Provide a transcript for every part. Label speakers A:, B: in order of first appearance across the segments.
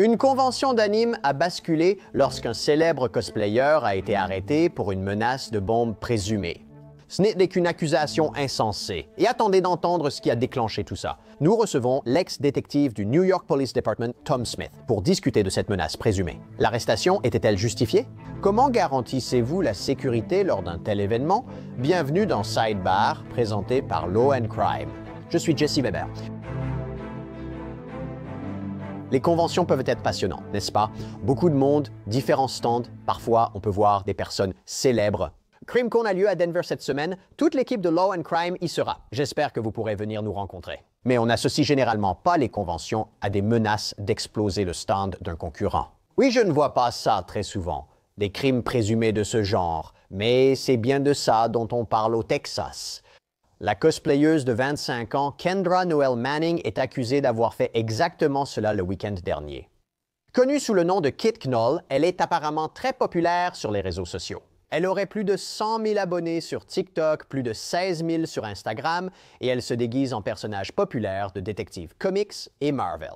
A: Une convention d'anime a basculé lorsqu'un célèbre cosplayer a été arrêté pour une menace de bombe présumée. Ce n'est qu'une accusation insensée. Et attendez d'entendre ce qui a déclenché tout ça. Nous recevons l'ex-détective du New York Police Department, Tom Smith, pour discuter de cette menace présumée. L'arrestation était-elle justifiée? Comment garantissez-vous la sécurité lors d'un tel événement? Bienvenue dans Sidebar, présenté par Law & Crime. Je suis Jesse Weber. Les conventions peuvent être passionnantes, n'est-ce pas? Beaucoup de monde, différents stands, parfois on peut voir des personnes célèbres. CrimeCon a lieu à Denver cette semaine. Toute l'équipe de Law & Crime y sera. J'espère que vous pourrez venir nous rencontrer. Mais on n'associe généralement pas les conventions à des menaces d'exploser le stand d'un concurrent. Oui, je ne vois pas ça très souvent, des crimes présumés de ce genre, mais c'est bien de ça dont on parle au Texas. La cosplayeuse de 25 ans, Kendra Noel Manning, est accusée d'avoir fait exactement cela le week-end dernier. Connue sous le nom de Kit Knoll, elle est apparemment très populaire sur les réseaux sociaux. Elle aurait plus de 100 000 abonnés sur TikTok, plus de 16 000 sur Instagram, et elle se déguise en personnage populaire de détective comics et Marvel.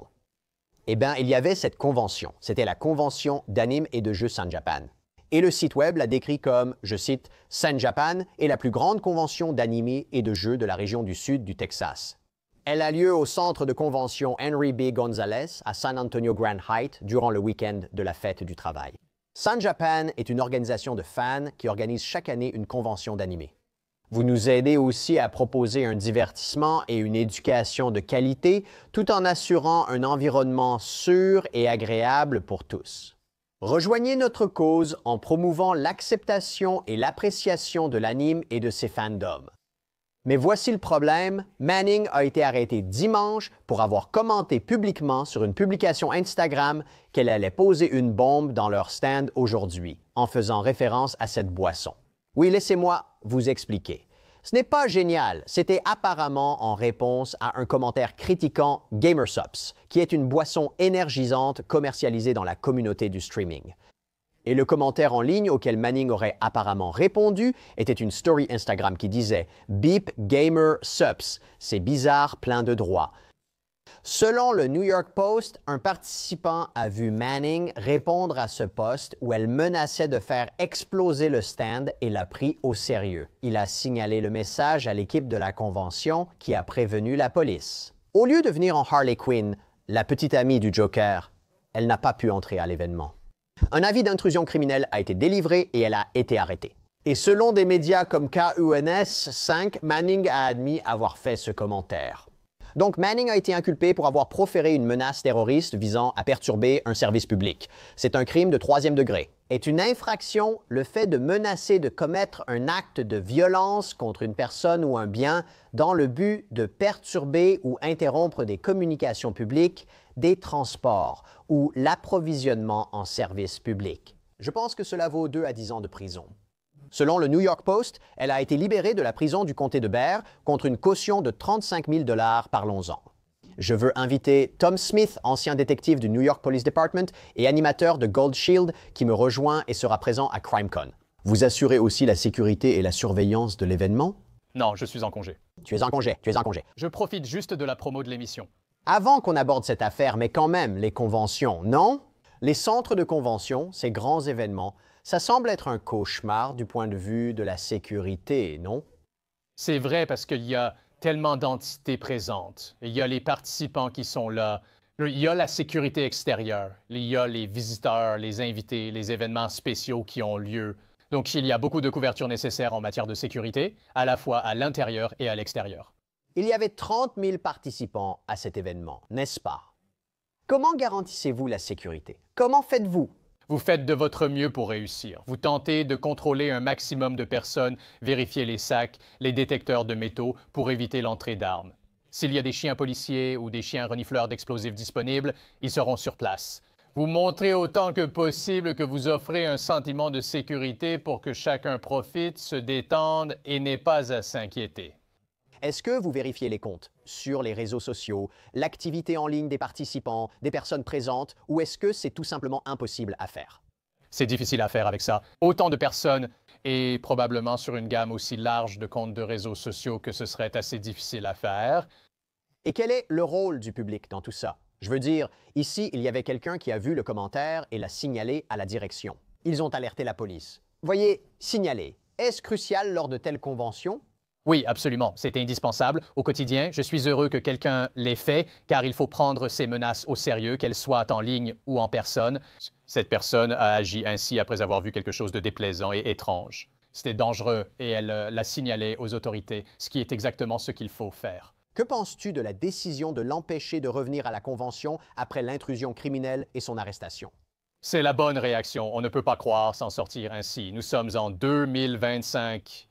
A: Eh bien, il y avait cette convention. C'était la convention d'anime et de jeux San Japan. Et le site web l'a décrit comme, je cite, « San Japan est la plus grande convention d'anime et de jeux de la région du sud du Texas. Elle a lieu au centre de convention Henry B. Gonzalez à San Antonio Grand Heights durant le week-end de la fête du travail. San Japan est une organisation de fans qui organise chaque année une convention d'anime. Vous nous aidez aussi à proposer un divertissement et une éducation de qualité tout en assurant un environnement sûr et agréable pour tous. Rejoignez notre cause en promouvant l'acceptation et l'appréciation de l'anime et de ses fandoms. Mais voici le problème, Manning a été arrêtée dimanche pour avoir commenté publiquement sur une publication Instagram qu'elle allait poser une bombe dans leur stand aujourd'hui, en faisant référence à cette boisson. Oui, laissez-moi vous expliquer. Ce n'est pas génial, c'était apparemment en réponse à un commentaire critiquant Gamersups, qui est une boisson énergisante commercialisée dans la communauté du streaming. Et le commentaire en ligne auquel Manning aurait apparemment répondu était une story Instagram qui disait « Beep Gamer Sups, c'est bizarre, plein de droits ». Selon le New York Post, un participant a vu Manning répondre à ce post où elle menaçait de faire exploser le stand et l'a pris au sérieux. Il a signalé le message à l'équipe de la convention qui a prévenu la police. Au lieu de venir en Harley Quinn, la petite amie du Joker, elle n'a pas pu entrer à l'événement. Un avis d'intrusion criminelle a été délivré et elle a été arrêtée. Et selon des médias comme KUNS5, Manning a admis avoir fait ce commentaire. Donc Manning a été inculpé pour avoir proféré une menace terroriste visant à perturber un service public. C'est un crime de 3e degré. Est une infraction le fait de menacer de commettre un acte de violence contre une personne ou un bien dans le but de perturber ou interrompre des communications publiques, des transports ou l'approvisionnement en services publics. Je pense que cela vaut 2 à 10 ans de prison. Selon le New York Post, elle a été libérée de la prison du comté de Bexar contre une caution de 35 000 $, parlons-en. Je veux inviter Tom Smith, ancien détective du New York Police Department et animateur de Gold Shield, qui me rejoint et sera présent à CrimeCon. Vous assurez aussi la sécurité et la surveillance de l'événement?
B: Non, je suis en congé.
A: Tu es en congé.
B: Je profite juste de la promo de l'émission.
A: Avant qu'on aborde cette affaire, mais quand même, les conventions, non? Les centres de convention, ces grands événements, ça semble être un cauchemar du point de vue de la sécurité, non?
B: C'est vrai parce qu'il y a tellement d'entités présentes. Il y a les participants qui sont là. Il y a la sécurité extérieure. Il y a les visiteurs, les invités, les événements spéciaux qui ont lieu. Donc, il y a beaucoup de couverture nécessaire en matière de sécurité, à la fois à l'intérieur et à l'extérieur.
A: Il y avait 30 000 participants à cet événement, n'est-ce pas? Comment garantissez-vous la sécurité? Comment faites-vous?
B: Vous faites de votre mieux pour réussir. Vous tentez de contrôler un maximum de personnes, vérifier les sacs, les détecteurs de métaux pour éviter l'entrée d'armes. S'il y a des chiens policiers ou des chiens renifleurs d'explosifs disponibles, ils seront sur place. Vous montrez autant que possible que vous offrez un sentiment de sécurité pour que chacun profite, se détende et n'ait pas à s'inquiéter.
A: Est-ce que vous vérifiez les comptes sur les réseaux sociaux, l'activité en ligne des participants, des personnes présentes, ou est-ce que c'est tout simplement impossible à faire?
B: C'est difficile à faire avec ça. Autant de personnes et probablement sur une gamme aussi large de comptes de réseaux sociaux que ce serait assez difficile à faire.
A: Et quel est le rôle du public dans tout ça? Je veux dire, ici, il y avait quelqu'un qui a vu le commentaire et l'a signalé à la direction. Ils ont alerté la police. Voyez, signaler, est-ce crucial lors de telles conventions?
B: Oui, absolument. C'est indispensable. Au quotidien, je suis heureux que quelqu'un l'ait fait, car il faut prendre ces menaces au sérieux, qu'elles soient en ligne ou en personne. Cette personne a agi ainsi après avoir vu quelque chose de déplaisant et étrange. C'était dangereux et elle l'a signalé aux autorités, ce qui est exactement ce qu'il faut faire.
A: Que penses-tu de la décision de l'empêcher de revenir à la convention après l'intrusion criminelle et son arrestation?
B: C'est la bonne réaction. On ne peut pas croire s'en sortir ainsi. Nous sommes en 2025.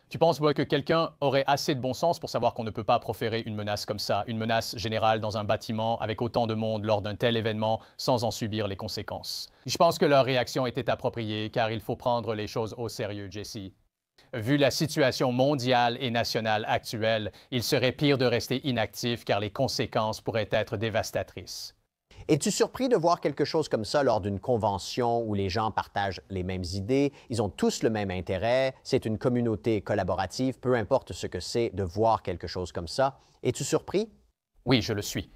B: Tu penses, moi, que quelqu'un aurait assez de bon sens pour savoir qu'on ne peut pas proférer une menace comme ça, une menace générale dans un bâtiment avec autant de monde lors d'un tel événement sans en subir les conséquences? Je pense que leur réaction était appropriée, car il faut prendre les choses au sérieux, Jesse. Vu la situation mondiale et nationale actuelle, il serait pire de rester inactif car les conséquences pourraient être dévastatrices.
A: Es-tu surpris de voir quelque chose comme ça lors d'une convention où les gens partagent les mêmes idées, ils ont tous le même intérêt, c'est une communauté collaborative, peu importe ce que c'est de voir quelque chose comme ça? Es-tu surpris?
B: Oui, je le suis.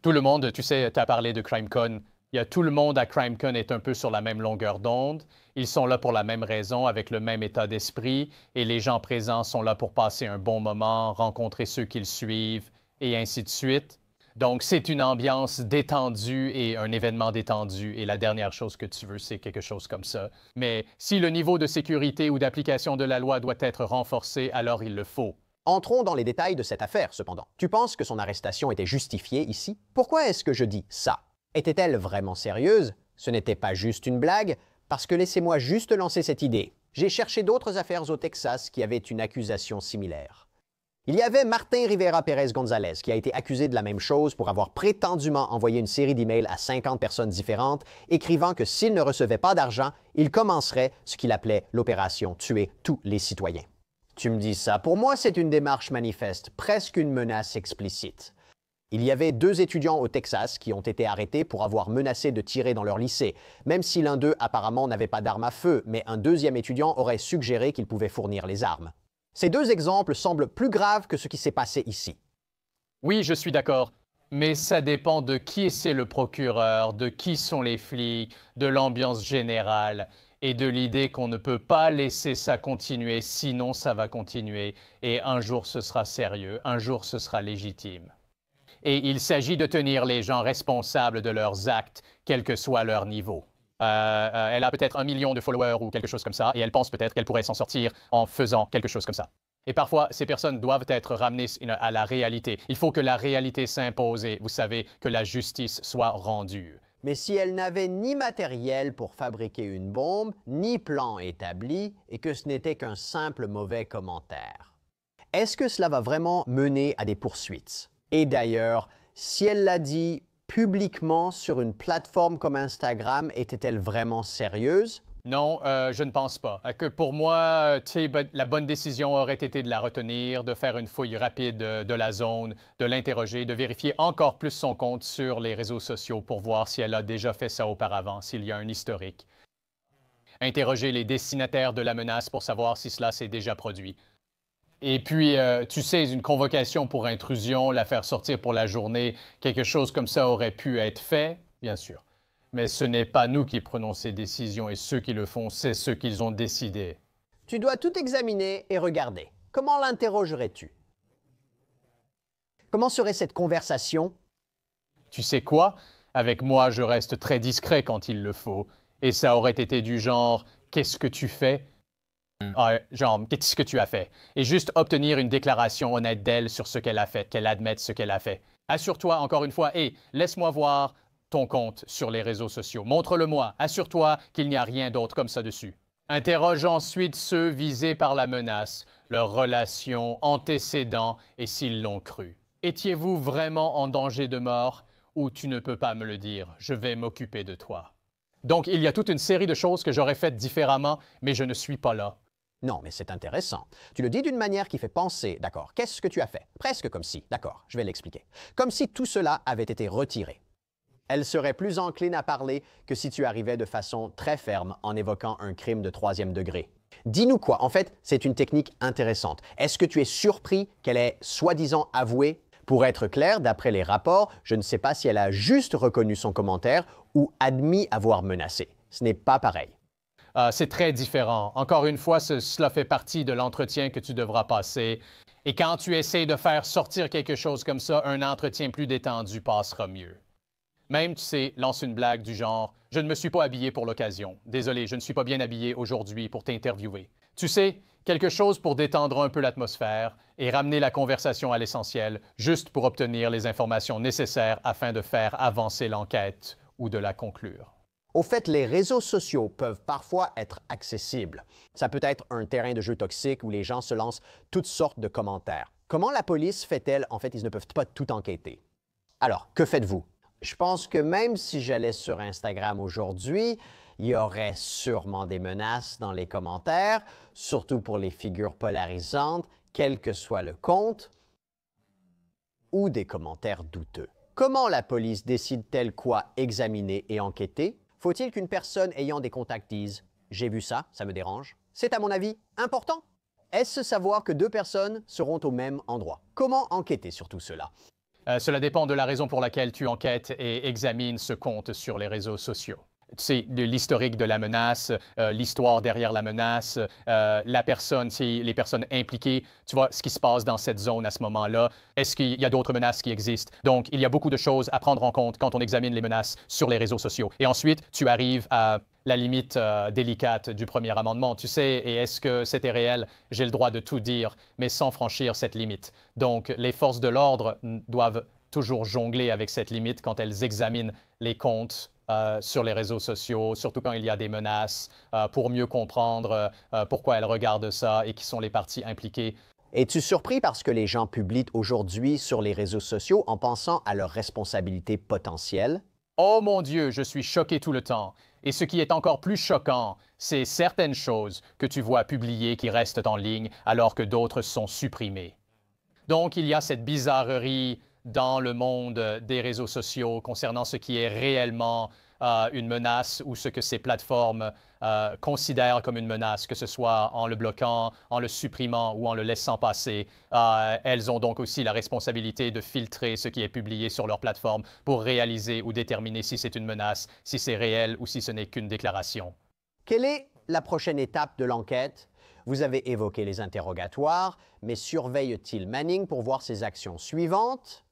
B: Tout le monde, tu sais, tu as parlé de CrimeCon. Tout le monde à CrimeCon est un peu sur la même longueur d'onde. Ils sont là pour la même raison, avec le même état d'esprit, et les gens présents sont là pour passer un bon moment, rencontrer ceux qu'ils suivent, et ainsi de suite. Donc, c'est une ambiance détendue et un événement détendu. Et la dernière chose que tu veux, c'est quelque chose comme ça. Mais si le niveau de sécurité ou d'application de la loi doit être renforcé, alors il le faut.
A: Entrons dans les détails de cette affaire, cependant. Tu penses que son arrestation était justifiée ici? Pourquoi est-ce que je dis ça? Était-elle vraiment sérieuse? Ce n'était pas juste une blague? Parce que laissez-moi juste lancer cette idée. J'ai cherché d'autres affaires au Texas qui avaient une accusation similaire. Il y avait Martin Rivera Pérez González qui a été accusé de la même chose pour avoir prétendument envoyé une série d'emails à 50 personnes différentes, écrivant que s'il ne recevait pas d'argent, il commencerait ce qu'il appelait l'opération Tuer tous les citoyens. Tu me dis ça, pour moi c'est une démarche manifeste, presque une menace explicite. Il y avait 2 étudiants au Texas qui ont été arrêtés pour avoir menacé de tirer dans leur lycée, même si l'un d'eux apparemment n'avait pas d'arme à feu, mais un deuxième étudiant aurait suggéré qu'il pouvait fournir les armes. Ces 2 exemples semblent plus graves que ce qui s'est passé ici.
B: Oui, je suis d'accord. Mais ça dépend de qui c'est le procureur, de qui sont les flics, de l'ambiance générale et de l'idée qu'on ne peut pas laisser ça continuer, sinon ça va continuer. Et un jour ce sera sérieux, un jour ce sera légitime. Et il s'agit de tenir les gens responsables de leurs actes, quel que soit leur niveau. Elle a peut-être 1 million de followers ou quelque chose comme ça, et elle pense peut-être qu'elle pourrait s'en sortir en faisant quelque chose comme ça. Et parfois, ces personnes doivent être ramenées à la réalité. Il faut que la réalité s'impose et, vous savez, que la justice soit rendue.
A: Mais si elle n'avait ni matériel pour fabriquer une bombe, ni plan établi, et que ce n'était qu'un simple mauvais commentaire, est-ce que cela va vraiment mener à des poursuites? Et d'ailleurs, si elle l'a dit publiquement sur une plateforme comme Instagram, était-elle vraiment sérieuse?
B: Non, je ne pense pas. Que pour moi, la bonne décision aurait été de la retenir, de faire une fouille rapide de la zone, de l'interroger, de vérifier encore plus son compte sur les réseaux sociaux pour voir si elle a déjà fait ça auparavant, s'il y a un historique. Interroger les destinataires de la menace pour savoir si cela s'est déjà produit. Et puis, tu sais, une convocation pour intrusion, la faire sortir pour la journée, quelque chose comme ça aurait pu être fait, bien sûr. Mais ce n'est pas nous qui prenons ces décisions et ceux qui le font, c'est ceux qu'ils ont décidé.
A: Tu dois tout examiner et regarder. Comment l'interrogerais-tu? Comment serait cette conversation?
B: Tu sais quoi? Avec moi, je reste très discret quand il le faut. Et ça aurait été du genre, qu'est-ce que tu fais? Genre, qu'est-ce que tu as fait? Et juste obtenir une déclaration honnête d'elle sur ce qu'elle a fait, qu'elle admette ce qu'elle a fait. Assure-toi, encore une fois, et laisse-moi voir ton compte sur les réseaux sociaux. Montre-le-moi. Assure-toi qu'il n'y a rien d'autre comme ça dessus. Interroge ensuite ceux visés par la menace, leurs relations, antécédents et s'ils l'ont cru. Étiez-vous vraiment en danger de mort ou tu ne peux pas me le dire? Je vais m'occuper de toi. Donc, il y a toute une série de choses que j'aurais faites différemment, mais je ne suis pas là.
A: Non, mais c'est intéressant. Tu le dis d'une manière qui fait penser, d'accord, qu'est-ce que tu as fait? Presque comme si, d'accord, je vais l'expliquer. Comme si tout cela avait été retiré. Elle serait plus encline à parler que si tu arrivais de façon très ferme en évoquant un crime de 3e degré. Dis-nous quoi? En fait, c'est une technique intéressante. Est-ce que tu es surpris qu'elle ait soi-disant avoué? Pour être clair, d'après les rapports, je ne sais pas si elle a juste reconnu son commentaire ou admis avoir menacé. Ce n'est pas pareil.
B: C'est très différent. Encore une fois, cela fait partie de l'entretien que tu devras passer. Et quand tu essaies de faire sortir quelque chose comme ça, un entretien plus détendu passera mieux. Même, tu sais, lance une blague du genre « Je ne me suis pas habillé pour l'occasion. Désolé, je ne suis pas bien habillé aujourd'hui pour t'interviewer. » Tu sais, quelque chose pour détendre un peu l'atmosphère et ramener la conversation à l'essentiel, juste pour obtenir les informations nécessaires afin de faire avancer l'enquête ou de la conclure.
A: Au fait, les réseaux sociaux peuvent parfois être accessibles. Ça peut être un terrain de jeu toxique où les gens se lancent toutes sortes de commentaires. Comment la police fait-elle? En fait, ils ne peuvent pas tout enquêter. Alors, que faites-vous? Je pense que même si j'allais sur Instagram aujourd'hui, il y aurait sûrement des menaces dans les commentaires, surtout pour les figures polarisantes, quel que soit le compte, ou des commentaires douteux. Comment la police décide-t-elle quoi examiner et enquêter? Faut-il qu'une personne ayant des contacts dise « J'ai vu ça, ça me dérange ». C'est à mon avis important. Est-ce savoir que deux personnes seront au même endroit? Comment enquêter sur tout cela?
B: Cela dépend de la raison pour laquelle tu enquêtes et examines ce compte sur les réseaux sociaux. Tu sais, de l'historique de la menace, l'histoire derrière la menace, la personne, les personnes impliquées, tu vois, ce qui se passe dans cette zone à ce moment-là. Est-ce qu'il y a d'autres menaces qui existent? Donc, il y a beaucoup de choses à prendre en compte quand on examine les menaces sur les réseaux sociaux. Et ensuite, tu arrives à la limite délicate du premier amendement. Tu sais, et est-ce que c'était réel? J'ai le droit de tout dire, mais sans franchir cette limite. Donc, les forces de l'ordre doivent toujours jongler avec cette limite quand elles examinent les comptes sur les réseaux sociaux, surtout quand il y a des menaces, pour mieux comprendre pourquoi elles regardent ça et qui sont les parties impliquées.
A: Es-tu surpris parce que les gens publient aujourd'hui sur les réseaux sociaux en pensant à leurs responsabilités potentielles?
B: Oh mon Dieu, je suis choqué tout le temps. Et ce qui est encore plus choquant, c'est certaines choses que tu vois publiées qui restent en ligne alors que d'autres sont supprimées. Donc, il y a cette bizarrerie dans le monde des réseaux sociaux concernant ce qui est réellement une menace ou ce que ces plateformes considèrent comme une menace, que ce soit en le bloquant, en le supprimant ou en le laissant passer. Elles ont donc aussi la responsabilité de filtrer ce qui est publié sur leur plateforme pour réaliser ou déterminer si c'est une menace, si c'est réel ou si ce n'est qu'une déclaration.
A: Quelle est la prochaine étape de l'enquête? Vous avez évoqué les interrogatoires, mais surveille-t-il Manning pour voir ses actions suivantes?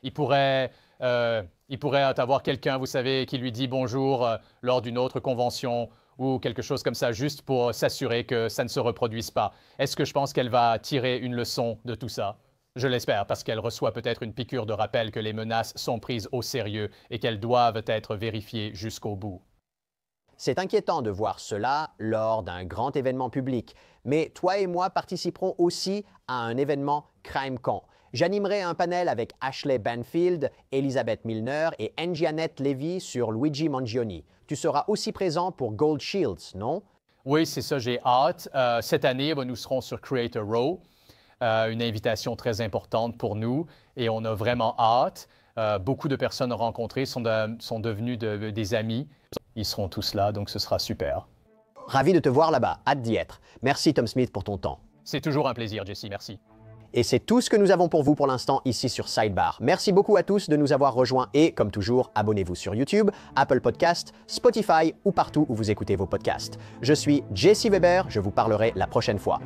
B: Il pourrait avoir quelqu'un, vous savez, qui lui dit bonjour lors d'une autre convention ou quelque chose comme ça, juste pour s'assurer que ça ne se reproduise pas. Est-ce que je pense qu'elle va tirer une leçon de tout ça? Je l'espère, parce qu'elle reçoit peut-être une piqûre de rappel que les menaces sont prises au sérieux et qu'elles doivent être vérifiées jusqu'au bout.
A: C'est inquiétant de voir cela lors d'un grand événement public, mais toi et moi participerons aussi à un événement CrimeCon. J'animerai un panel avec Ashley Banfield, Elizabeth Milner et Anjanette Levy sur Luigi Mangione. Tu seras aussi présent pour Gold Shields, non?
B: Oui, c'est ça, j'ai hâte. Cette année, nous serons sur Creator Row, une invitation très importante pour nous et on a vraiment hâte. Beaucoup de personnes rencontrées sont devenues des amis. Ils seront tous là, donc ce sera super.
A: Ravi de te voir là-bas, hâte d'y être. Merci Tom Smith pour ton temps.
B: C'est toujours un plaisir, Jesse, merci.
A: Et c'est tout ce que nous avons pour vous pour l'instant ici sur Sidebar. Merci beaucoup à tous de nous avoir rejoints et, comme toujours, abonnez-vous sur YouTube, Apple Podcasts, Spotify ou partout où vous écoutez vos podcasts. Je suis Jesse Weber, je vous parlerai la prochaine fois.